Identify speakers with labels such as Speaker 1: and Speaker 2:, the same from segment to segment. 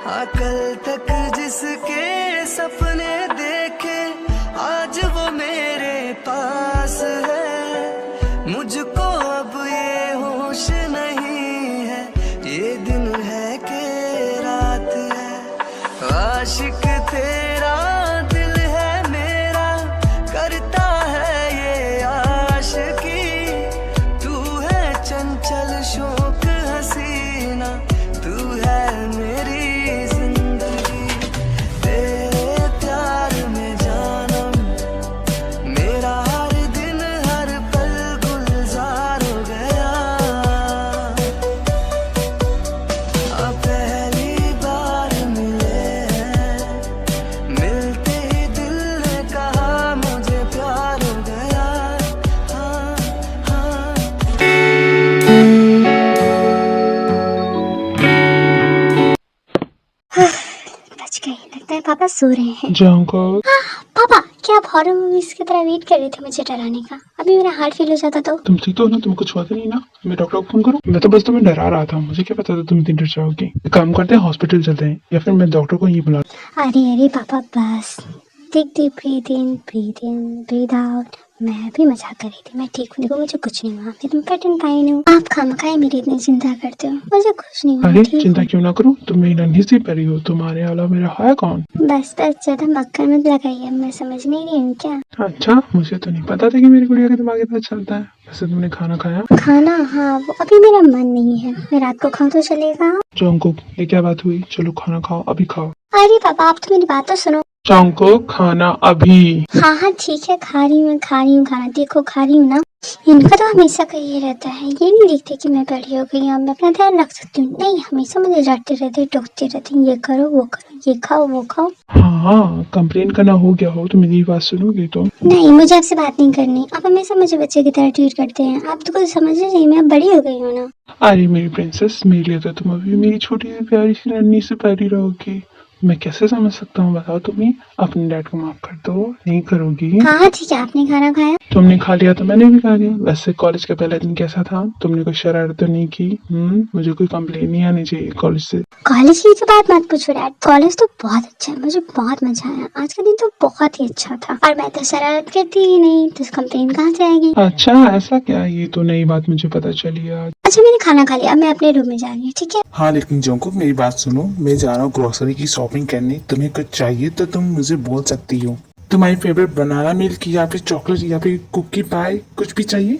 Speaker 1: हाँ कल तक जिसके सपने देखे आज वो मेरे पास है। मुझको अब ये होश नहीं है ये दिन है कि रात है। आशिक तेरा दिल है मेरा करता है ये आशिकी। तू है चंचल शौक हसीना तू है मेरी जिंदगी। तेरे प्यार में जानम मेरा हर दिन हर पल गुलजार हो गया। अब पहली बार मिले हैं मिलते ही दिल ने कहा मुझे प्यार हो गया। हाँ हाँ
Speaker 2: बच गई। लगता है पापा सो रहे हैं।
Speaker 3: जंकुक,
Speaker 2: पापा क्या आप हॉरर मूवीज की तरह वेट कर रहे थे मुझे डराने का? अभी मेरा हार्ट फील हो जाता तो।
Speaker 3: तुम ठीक तो हो ना? तुम्हें कुछ हुआ तो नहीं ना? मैं डॉक्टर को फोन करूं? मैं तो बस तुम्हें डरा रहा था, मुझे क्या पता था तुम इतनी डर जाओगी। एक काम करते हैं, हॉस्पिटल चलते हैं या फिर मैं डॉक्टर को यहीं बुला।
Speaker 2: अरे पापा बस। टेक डीप ब्रीथ इन ब्रीथ आउट। मैं भी मजाक कर रही थी, मैं ठीक हूँ। देखो मुझे कुछ नहीं हुआ, मैं तुम पेट एंड फाइन हूँ। आप खामखाए मेरी इतनी चिंता करते हो, मुझे कुछ नहीं हुआ।
Speaker 3: अरे
Speaker 2: ठीक
Speaker 3: चिंता
Speaker 2: हूँ।
Speaker 3: क्यों ना करूं, तुम मेरी नन्ही सी परी हो, तुम्हारे अलावा मेरा है कौन?
Speaker 2: बस ज्यादा मक्खन मत लगाइए, मैं समझ नहीं रही हूँ क्या।
Speaker 3: अच्छा, मुझे तो नहीं पता था कि मेरी गुड़िया के दिमाग इतना चलता है। वैसे तुमने खाना खाया?
Speaker 2: खाना? हाँ वो अभी मेरा मन नहीं है, मैं रात को खाऊं तो चलेगा?
Speaker 3: जंकुक, ये क्या बात हुई? चलो खाना खाओ, अभी खाओ।
Speaker 2: अरे पापा आप तो मेरी बात तो सुनो।
Speaker 3: जंकुक, खाना अभी।
Speaker 2: हाँ ठीक है, खा रही हूँ खाना। देखो खा रही हूँ ना। इनका तो हमेशा का ये रहता है, ये नहीं देखते कि मैं बड़ी हो गई हूँ, मैं अपना ध्यान रख सकती हूँ। नहीं, हमेशा मुझे डांटते रहते, टोकते रहते, ये करो वो करो, ये खाओ वो खाओ।
Speaker 3: हाँ, कंप्लेन करना हो गया हो तो मेरी बात सुनोगे तो?
Speaker 2: नहीं, मुझे आपसे बात नहीं करनी। आप हमेशा मुझे बच्चे की तरह ट्रीट करते हैं। आप तो कुछ समझ नहीं, मैं अब बड़ी हो गई हूँ ना।
Speaker 3: अरे मेरी प्रिंसेस, मेरे लिए तो तुम अभी मेरी छोटी सी प्यारी सी नन्ही सी परी रहोगी। मैं कैसे समझ सकता हूँ, बताओ तुम ही। अपने डैड को माफ कर दो, नहीं करोगी?
Speaker 2: हाँ ठीक है, आपने खाना खाया?
Speaker 3: तुमने खा लिया तो मैंने भी खा लिया। वैसे कॉलेज का पहला दिन कैसा था? तुमने कोई शरारत तो नहीं की? मुझे कोई कंप्लेन नहीं आनी चाहिए कॉलेज से।
Speaker 2: कॉलेज की तो बात मत पूछो डैड, कॉलेज तो बहुत अच्छा है, मुझे बहुत मजा आया। आज का दिन तो बहुत ही अच्छा था, और मैं तो शरारत करती ही नहीं, तो कंप्लेन कहाँ से आएगी?
Speaker 3: अच्छा ऐसा क्या? ये तो नई बात मुझे पता चली आज।
Speaker 2: अच्छा मैंने खाना खा लिया, अब मैं अपने रूम में जा रही हूँ, ठीक है?
Speaker 4: हाँ लेकिन जंकुक मेरी बात सुनो, मैं जा रहा हूँ ग्रोसरी की शॉपिंग करने। तुम्हें कुछ चाहिए तो तुम मुझे बोल सकती हो। तुम्हारी फेवरेट बनाना मिल्क या फिर चॉकलेट या फिर कुकी पाई, कुछ भी चाहिए?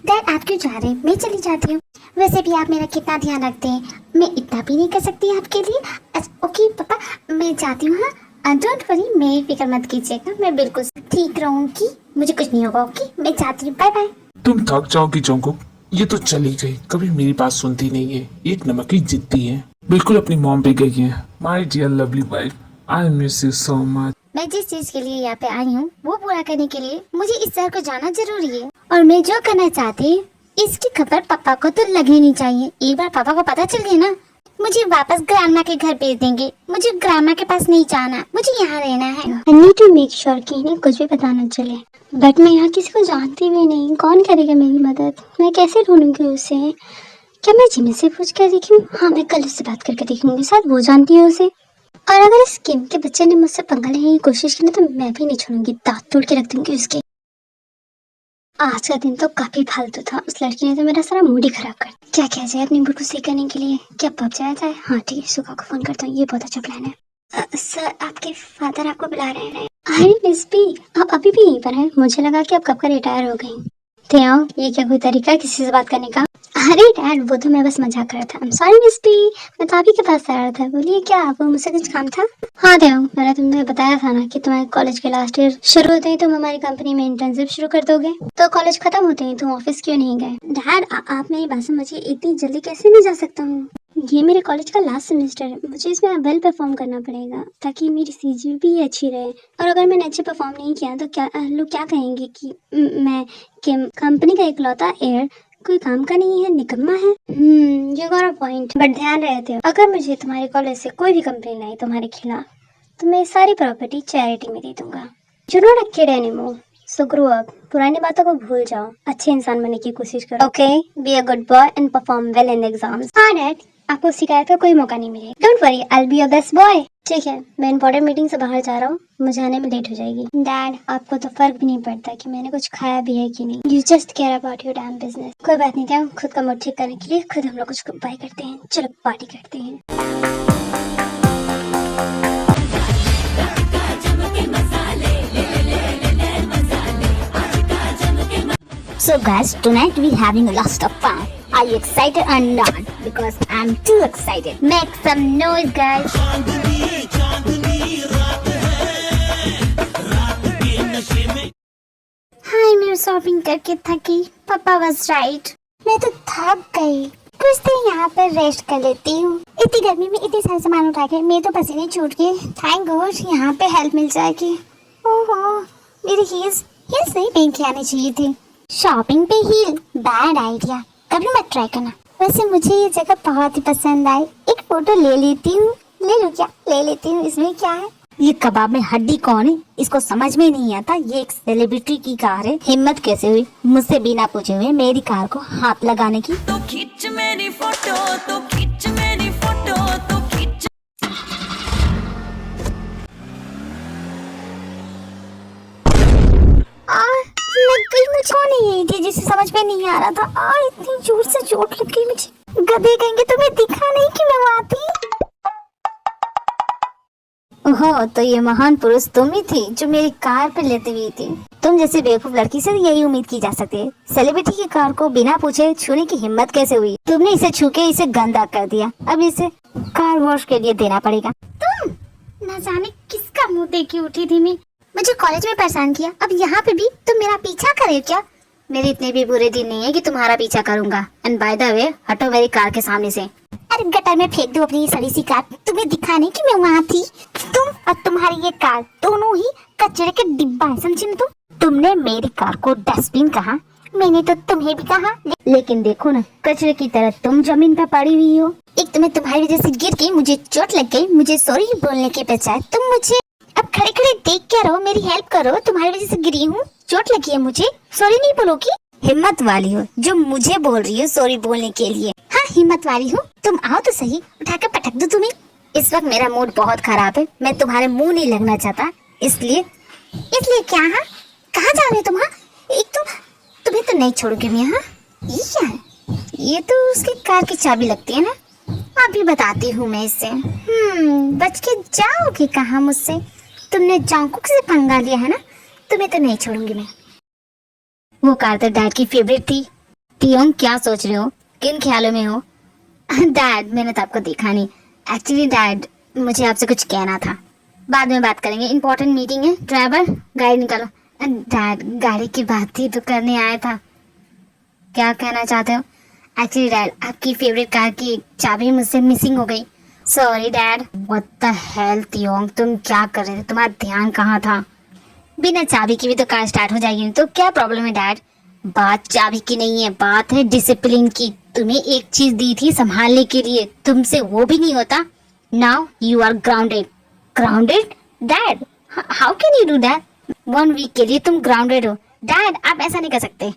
Speaker 2: डैड आप क्यों जा रहे हैं? मैं चली जाती हूँ। वैसे भी आप मेरा कितना ध्यान रखते हैं, मैं इतना भी नहीं कर सकती आपके लिए। ओके पापा, मैं जाती हूँ। हाँ डोंट वरी, मेरी फिक्र मत कीजिएगा, मैं बिल्कुल ठीक रहूंगी, मुझे कुछ नहीं होगा। ओके मैं जाती हूँ, बाय बाय।
Speaker 4: तुम थक जाओगी जंकुक, ये तो चली गई, कभी मेरी बात सुनती नहीं है, एक नमक की जिद्दी है, बिल्कुल अपनी मॉम पे गई है। My dear lovely wife, I miss you so much.
Speaker 2: मैं जिस चीज के लिए यहाँ पे आई हूँ वो पूरा करने के लिए मुझे इस शहर को जाना जरूरी है, और मैं जो करना चाहती हूँ इसकी खबर पापा को तो लगनी नहीं चाहिए। एक बार पापा को पता चल गया ना, मुझे वापस ग्रामा के घर भेज देंगे। मुझे ग्रामा के पास नहीं जाना, मुझे यहाँ रहना है। I need to make sure कि इन्हें कुछ भी पता न चले। बट मैं यहाँ किसी को जानती भी नहीं, कौन करेगा मेरी मदद? मैं कैसे ढूंढूंगी उसे? क्या मैं जिमी से पूछ कर देखूं? हाँ मैं कल उससे बात करके देखूंगी, शायद वो जानती है उसे। और अगर इस किम के बच्चे ने मुझसे पंगा लेने की कोशिश की ना, तो मैं भी नहीं छोड़ूंगी, दांत तोड़ के रख दूंगी उसके। आज का दिन तो काफी फालतू था, उस लड़की ने तो मेरा सारा मूड ही खराब कर दिया। क्या किया जाए अपनी मूड को सही करने के लिए? क्या पब जाया जाए? हाँ ठीक है, सुखा को फोन करता हूँ, ये बहुत अच्छा प्लान है। सर आपके फादर आपको बुला रहे हैं। अरे मिस बी, आप अभी भी यहीं पर हैं? मुझे लगा कि आप कब का रिटायर हो गई। आओ, ये क्या कोई तरीका है किसी से बात करने का? अरे डैड वो तो मैं बस मजाक कर रहा था। सॉरी मिस बी, मैं तो आप ही के पास आ रहा था। बोलिए क्या वो मुझसे कुछ काम था? हाँ देव, मैंने तुम्हें बताया था ना कि तुम्हारे कॉलेज के लास्ट ईयर शुरू होते ही तुम हमारी कंपनी में इंटर्नशिप शुरू कर दोगे, तो कॉलेज खत्म होते ही तुम ऑफिस क्यों नहीं गए? डैड आप मेरी बात समझिए, इतनी जल्दी कैसे नहीं जा सकता हूँ? ये मेरे कॉलेज का लास्ट सेमेस्टर है, मुझे इसमें वेल परफॉर्म करना पड़ेगा ताकि मेरी सीजीपी अच्छी रहे। और अगर मैंने अच्छे परफॉर्म नहीं किया तो क्या लोग क्या कहेंगे कि मैं कंपनी का इकलौता एयर कोई काम का नहीं है, निकम्मा है। You got a point, but ध्यान रहते हो अगर मुझे तुम्हारे कॉलेज से कोई भी कंप्लेन आई तुम्हारे खिलाफ तो मैं सारी प्रॉपर्टी चैरिटी में दे दूंगा। You not a kid anymore, so grow up. पुरानी बातों को भूल जाओ, अच्छे इंसान बनने की कोशिश करो। Okay, be a good boy and perform well in exams. हाँ डैड, आपको शिकायत का कोई मौका नहीं मिलेगा। Don't worry, I will be your best boy. ठीक है, मैं इंपॉर्टेंट मीटिंग से बाहर जा रहा हूँ, मुझे आने में लेट हो जाएगी। डैड, आपको तो फर्क भी नहीं पड़ता कि मैंने कुछ खाया भी है कि नहीं। You just care about your dam business. कोई बात नहीं, क्या खुद का मूड ठीक करने के लिए खुद हम लोग कुछ उपाय करते हैं। चलो पार्टी करते हैं। So guys, tonight we having a lot of fun. Are you excited or not? Because I'm too excited. Make some noise, guys. हाय, मैं शॉपिंग करके थकी। पापा was right. मैं तो थक गई। कुछ देर यहाँ पर रेस्ट कर लेती हूँ। इतनी गर्मी में इतने सारे सामान उठा के मेरे तो पसीने छूट गए। थैंक गॉड यहाँ पे हेल्प मिल जाएगी। ओहो, मेरी हील्स नहीं पहन के आनी चाहिए थी। शॉपिंग पे हील, बैड आइडिया, कभी मत ट्राई करना। वैसे मुझे ये जगह बहुत ही पसंद आई। एक फोटो ले लेती हूँ। ले लूँ क्या? ले लेती हूँ। इसमें क्या है? ये कबाब में हड्डी कौन है? इसको समझ में नहीं आता। ये एक सेलिब्रिटी की कार है। हिम्मत कैसे हुई मुझसे बिना पूछे हुए मेरी कार को हाथ लगाने की?
Speaker 1: तो खींच मेरी फोटो, तो खींच मेरी फोटो, तो खींच।
Speaker 2: लग गई मुझे। कौन है ये थी जिसे समझ में नहीं आ रहा था? इतनी जोर से चोट लग गई मुझे। गधे कहेंगे, तुम्हें दिखा नहीं कि मैं वहाँ थी? ओहो, तो ये महान पुरुष तुम ही थी जो मेरी कार पे लेती हुई थी। तुम जैसे बेवकूफ लड़की से यही उम्मीद की जा सकती है। सेलिब्रिटी की कार को बिना पूछे छूने की हिम्मत कैसे हुई? तुमने इसे छू के इसे गंदा कर दिया। अब इसे कार वॉश के लिए देना पड़ेगा। तुम न जाने किसका मुंह देख के उठी थी। मैं मुझे कॉलेज में परेशान किया, अब यहाँ पे भी तुम मेरा पीछा करे क्या? मेरे इतने भी बुरे दिन नहीं है कि तुम्हारा पीछा करूंगा। एंड बाय द वे, हटो मेरी कार के सामने से। अरे गटर में फेंक दो अपनी ये सड़ी सी कार। तुम्हें दिखा नहीं कि मैं वहाँ थी? तुम और तुम्हारी ये कार दोनों ही कचरे के डिब्बा है, समझी ना? तुमने मेरी कार को डस्टबिन कहा, मैंने तो तुम्हें भी कहा। लेकिन देखो ना, कचरे की तरह तुम जमीन पर पड़ी हुई हो। एक तो मैं तुम्हारी वजह से गिर गई, मुझे चोट लग गई। मुझे सॉरी बोलने के बजाय तुम मुझे अब खड़े खड़े देख क्या रहो? मेरी हेल्प करो। तुम्हारी वजह से गिरी हूँ, चोट लगी है मुझे। सॉरी नहीं बोलोगी? हिम्मत वाली हो जो मुझे बोल रही हो सॉरी बोलने के लिए। हाँ, हिम्मत वाली हूँ। तुम आओ तो सही, उठा कर पटक दो तुम्हें। इस वक्त मेरा मूड बहुत खराब है। मैं तुम्हारे मुंह नहीं लगना चाहता, इसलिए क्या? हाँ, कहाँ जा रहे हो तुम? हाँ, एक तो तुम्हें तो नहीं छोड़ोगे मैं। हाँ, ये क्या है? ये तो उसकी कार की चाबी लगती है ना। अभी बताती हूँ मैं इससे। बच के जाओगे कहाँ मुझसे? तुमने जॉन्कुक से पंगा लिया है ना, तुम्हें तो नहीं छोड़ूंगी मैं। वो कार तो डैड की फेवरेट थी। टियोंग, क्या सोच रहे हो? किन ख्यालों में हो? डैड, मैंने तो आपको देखा नहीं। एक्चुअली डैड, मुझे आपसे कुछ कहना था। बाद में बात करेंगे, इंपॉर्टेंट मीटिंग है। ड्राइवर, गाड़ी निकालो। डैड, गाड़ी की बात ही तो करने आया था। क्या कहना चाहते हो? एक्चुअली डैड, आपकी फेवरेट कार की चाबी मुझसे मिसिंग हो गई। Sorry dad. What the hell तियोंग, तुम क्या कर रहे थे? तुम्हारा ध्यान कहाँ था? बिना चाबी की भी तो कार स्टार्ट हो जाएगी, तो क्या प्रॉब्लम है डैड? बात चाबी की नहीं है, बात है डिसिप्लिन की। तुम्हें एक चीज दी थी संभालने के लिए, तुमसे वो भी नहीं होता। Now you are grounded. Grounded? Dad, how can you do that? 1 week के लिए तुम ग्राउंडेड हो। डैड, आप ऐसा नहीं कर सकते।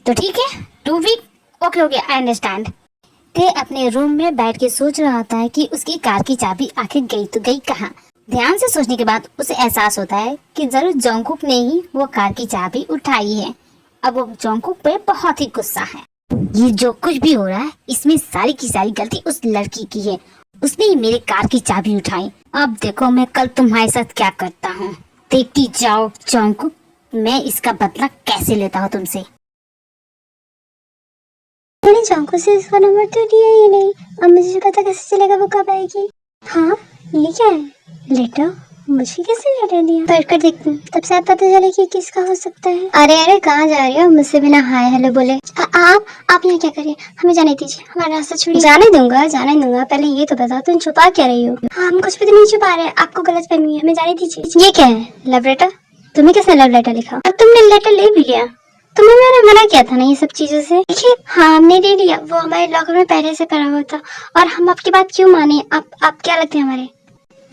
Speaker 2: तो ठीक है, 2 वीक। Okay, I understand. ते अपने रूम में बैठ के सोच रहा होता है कि उसकी कार की चाबी आखिर गई तो गई कहाँ। ध्यान से सोचने के बाद उसे एहसास होता है कि जरूर जॉन्कुक ने ही वो कार की चाबी उठाई है। अब वो जॉन्कुक पे बहुत ही गुस्सा है। ये जो कुछ भी हो रहा है, इसमें सारी की सारी गलती उस लड़की की है। उसने ही मेरी कार की चाबी उठाई। अब देखो मैं कल तुम्हारे साथ क्या करता हूँ। देखती जाओ जॉन्कुक, मैं इसका बदला कैसे लेता हूँ तुमसे। मैंने जॉन्कुक से इसका नंबर तो दिया ही नहीं। अब मुझे पता कैसे चलेगा वो कब आएगी। हाँ, ये क्या है? लेटर? मुझे कैसे लेटर दिया? पढ़कर देखती हूँ, तब शायद पता चले कि किसका हो सकता है। अरे कहाँ जा रही हो? मुझसे बिना हाय हेलो बोले। आप यहाँ क्या कर रही हैं? हमें जाने दीजिए, हमारा रास्ता छोड़िए। जाने दूंगा। पहले ये तो बताओ तुम छुपा क्या रही हो? हम कुछ भी तो नहीं छुपा रहे, आपको गलत फहमी है। हमें जाने दीजिए। ये क्या है? Love letter? तुम्हें किसने लव लेटर लिखा? और तुमने लेटर ले भी लिया? तुम्हें मैंने मना किया था ना ये सब चीजों से। देखिए, हाँ हमने ले लिया, वो हमारे लॉकर में पहले से पड़ा हुआ था। और हम आपकी बात क्यों माने? आप क्या लगते हैं हमारे?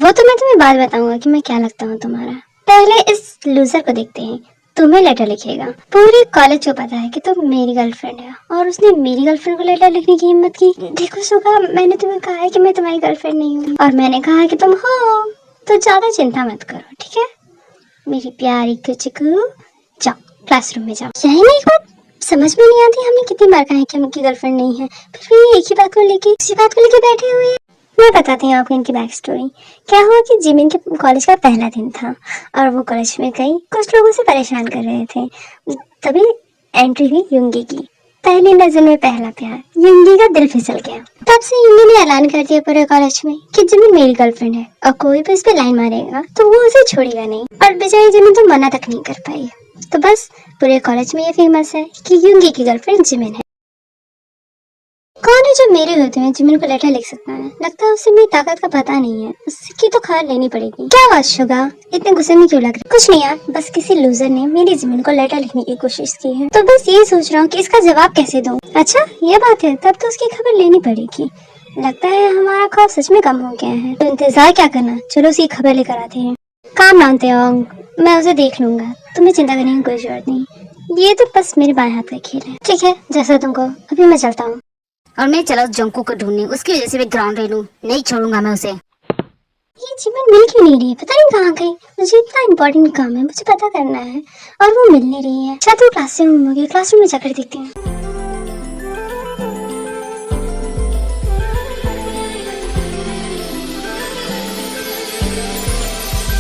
Speaker 2: वो तो मैं तुम्हें बाद बताऊंगा कि मैं क्या लगता हूँ तुम्हारा। पहले इस लूजर को देखते हैं। तुम्हें लेटर लिखेगा। पूरे कॉलेज को पता है कि तुम मेरी गर्लफ्रेंड है और उसने मेरी गर्लफ्रेंड को लेटर लिखने की हिम्मत की। देखो सुगा, मैंने तुम्हें कहा है कि मैं तुम्हारी गर्लफ्रेंड नहीं हूँ और मैंने कहा है कि तुम हो, तो ज्यादा चिंता मत करो, ठीक है मेरी प्यारी कुचकू। जाओ क्लासरूम में जाओ। यही नहीं, एक बात समझ में नहीं आती, हमने कितनी बार कहा है कि हम उनकी गर्लफ्रेंड नहीं है, फिर भी एक ही बात को लेके इसी बात को लेके बैठे हुए हैं। मैं बताती हूँ आपको इनकी बैक स्टोरी। क्या हुआ कि जिमिन के कॉलेज का पहला दिन था और वो कॉलेज में गई, कुछ लोगों से परेशान कर रहे थे। तभी एंट्री हुई युंगी की। पहली नजर में पहला प्यार, युंगी का दिल फिसल गया। तब से युंगी ने ऐलान कर दिया पूरे कॉलेज में कि जिमिन मेरी गर्लफ्रेंड है और कोई भी इस पे लाइन मारेगा तो वो उसे छोड़ेगा नहीं। और बेचारी जिमिन तो मना तक नहीं कर पाई। तो बस पूरे कॉलेज में ये फेमस है कि युंगी की गर्लफ्रेंड जिमिन है। कौन है जो मेरे होते हुए जिमिन को लेटर लिख सकता है? लगता है उसे मेरी ताकत का पता नहीं है, उसकी तो खबर लेनी पड़ेगी। क्या बात शुगा, इतने गुस्से में क्यों लग रही? कुछ नहीं यार, बस किसी लूजर ने मेरी जिमिन को लेटर लिखने की कोशिश की है, तो बस ये सोच रहा हूँ कि इसका जवाब कैसे दूं। अच्छा ये बात है, तब तो उसकी खबर लेनी पड़ेगी। लगता है हमारा खौफ सच में कम हो गया है, तो इंतजार क्या करना, चलो उसकी खबर लेकर आते हैं। काम मानते हो, मैं उसे देख लूंगा, तुम्हें चिंता करने की कोई जरूरत नहीं। ये तो बस मेरे बाएं हाथ का खेल है। ठीक है जैसा तुमको, अभी मैं चलता हूँ।
Speaker 5: और मैं चला जंको को ढूंढने, उसकी वजह से मैं ग्राउंड ले लूं, नहीं छोड़ूंगा मैं उसे।
Speaker 2: ये जिमिन मिल क्यों नहीं रही है, पता नहीं कहाँ गई। मुझे इतना इम्पोर्टेंट काम है, मुझे पता करना है और वो मिल नहीं रही है। शायद वो क्लासरूम होगी, क्लासरूम में जाकर देखते हैं।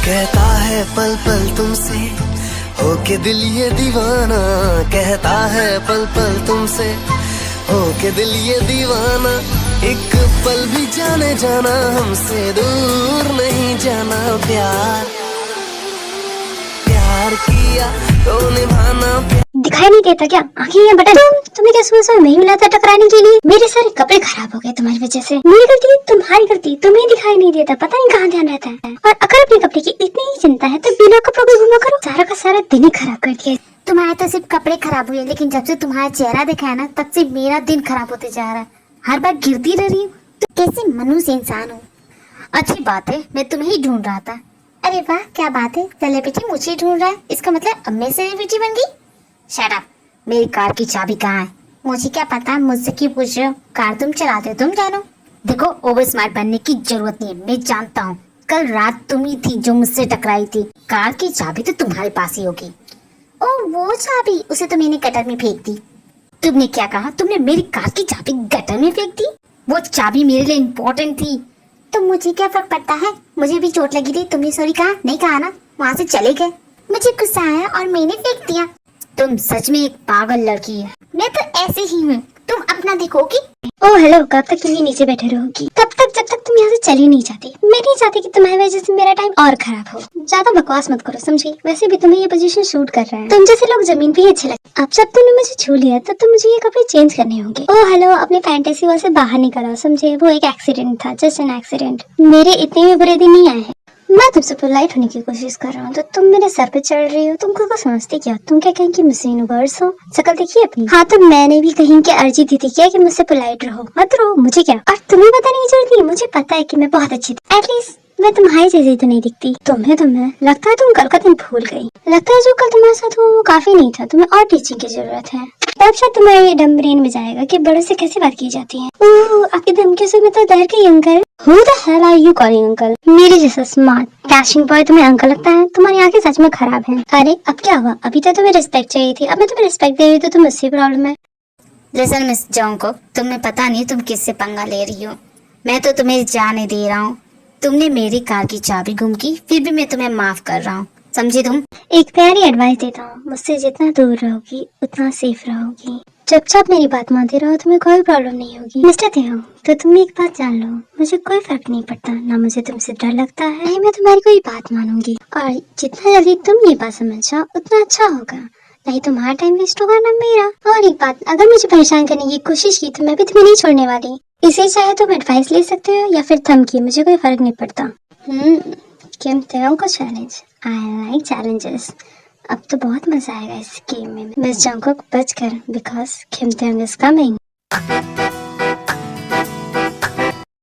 Speaker 6: कहता है पल पल तुमसे होके दिल ये दीवाना, कहता है पल पल तुमसे होके दिल ये दीवाना। एक पल भी जाने जाना हमसे दूर नहीं जाना। प्यार प्यार किया तो निभाना।
Speaker 2: दिखाई नहीं देता क्या? आंखें या बटन? तुम्हें क्या सुबह नहीं मिला था टकराने के लिए? मेरे सारे कपड़े खराब हो गए तुम्हारी वजह से। मेरी गलती तुम्हारी गलती, तुम्हें दिखाई नहीं देता, पता नहीं कहाँ ध्यान रहता है। और अगर अपने कपड़े की इतनी ही चिंता है तो बिना कपड़ों के घूमा करो। सारा का सारा दिन ही खराब कर दिया।
Speaker 5: तुम्हारे तो सिर्फ कपड़े खराब हुए, लेकिन जब से तुम्हारा चेहरा देखा है ना, तब से मेरा दिन खराब होते जा रहा है। हर बार गिरती रह रही हूँ, तो कैसे मनुष्य इंसान हूँ। अच्छी बात है, मैं तुम्हें ही ढूंढ रहा था।
Speaker 2: अरे वाह क्या बात है, सेलिब्रिटी मुझे ढूंढ रहा है, इसका मतलब अब मैं सेलिब्रिटी बन गई।
Speaker 5: शट अप, मेरी कार की चाबी कहाँ है?
Speaker 2: मुझे क्या पता, मुझसे क्यों पूछ रहे हो? कार तुम चलाते हो, तुम जानो।
Speaker 5: देखो ओवर स्मार्ट बनने की जरूरत नहीं है, मैं जानता हूँ। कल रात तुम ही थी जो मुझसे टकराई थी। कार की चाबी तो तुम्हारे पास ही होगी।
Speaker 2: ओ वो चाबी, उसे तो मैंने गटर में फेंक दी।
Speaker 5: तुमने क्या कहा? तुमने मेरी कार की चाबी गटर में फेंक दी? वो चाबी मेरे लिए इम्पोर्टेंट थी।
Speaker 2: तो मुझे क्या फर्क पड़ता है, मुझे भी चोट लगी थी, तुमने सॉरी कहा नहीं कहा ना, वहाँ से चले गए। मुझे गुस्सा आया और मैंने फेंक दिया।
Speaker 5: तुम सच में एक पागल लड़की है।
Speaker 2: मैं तो ऐसे ही हूँ, तुम अपना देखोगी। ओह हेलो, कब तक तुम ये नीचे बैठे रहोगी? तब तक जब तक तुम यहाँ से चली नहीं जाती। मैं नहीं चाहती कि तुम्हारी वजह से मेरा टाइम और खराब हो। ज्यादा बकवास मत करो, समझी? वैसे भी तुम्हें ये पोजीशन शूट कर रहा है, तुम जैसे लोग जमीन पे ही अच्छे लगते। अब जब तुमने मुझे छू लिया तब तो मुझे ये कपड़े चेंज करने होंगे। ओह हेलो, अपनी फैंटेसी वर्ल्ड से बाहर निकल आओ, समझे? वो एक एक्सीडेंट था, जस्ट एन एक्सीडेंट। मेरे इतने भी बुरे दिन नहीं आए हैं। मैं तुमसे पोलाइट होने की कोशिश कर रहा हूँ तो तुम मेरे सर पे चढ़ रही हो। तुम खुद को समझती क्या? तुम क्या कहीं की मिस यूनिवर्स हो? शक्ल देखिए अपनी। हाँ तो मैंने भी कहीं की अर्जी दी थी क्या कि मुझसे पोलाइट रहो, मत रहो, मुझे क्या। और तुम्हें बताने की जरूरत नहीं, मुझे पता है कि मैं बहुत अच्छी थी। एटलीस्ट मैं तुम्हारी जैसी तो नहीं दिखती। तुम्हें तो मैं लगता है तुम कल का दिन भूल गई। लगता है जो कल तुम्हारे साथ हुआ वो काफी नहीं था, तुम्हें और टीचिंग की जरूरत है। तब शायद तुम्हारे ये डम ब्रेन में जाएगा कि बड़ों से कैसे बात की जाती है। ओह आपकी धमकी से मैं तो डर गई uncle. Who the hell are you calling uncle? मेरे जैसा स्मार्ट कैशिंग बॉय तुम्हें अंकल लगता है? तुम्हारी आंखें सच में खराब हैं। अरे अब क्या हुआ? अभी तो तुम्हें रिस्पेक्ट चाहिए थी, अब मैं तुम्हें रिस्पेक्ट दे रही हूँ तो तुम मुझसे प्रॉब्लम है।
Speaker 5: लिसन मिस जॉन्को, तुम्हें पता नहीं तुम किससे पंगा ले रही हो। मैं तो तुम्हें जाने दे रहा हूँ। तुमने मेरी कार की चाबी गुम की, फिर भी मैं तुम्हें माफ कर रहा हूँ, समझी तुम?
Speaker 2: एक प्यारी एडवाइस देता हूँ, मुझसे जितना दूर रहोगी उतना सेफ रहोगी। चुपचाप मेरी बात मानते रहो, तुम्हें कोई प्रॉब्लम नहीं होगी। मिस्टर देओ, तो तुम एक बात जान लो, मुझे कोई फर्क नहीं पड़ता, ना मुझे तुमसे डर लगता है, नहीं मैं तुम्हारी कोई बात मानूंगी। और जितना जल्दी तुम ये बात समझ जाओ उतना अच्छा होगा, नहीं तुम्हारा टाइम वेस्ट होगा ना मेरा। और एक बात, अगर मुझे परेशान करने की कोशिश की तो मैं भी तुम्हें नहीं छोड़ने वाली। इसे चाहे तुम एडवाइस ले सकते हो या फिर धमकी, मुझे कोई फर्क नहीं पड़ता। किम तेओ को चैलेंज, आई लाइक चैलेंजेस। अब तो बहुत मजा आएगा इस गेम में। मिस जंगकुक बच कर, बिकॉज किम तेओ इज कमिंग।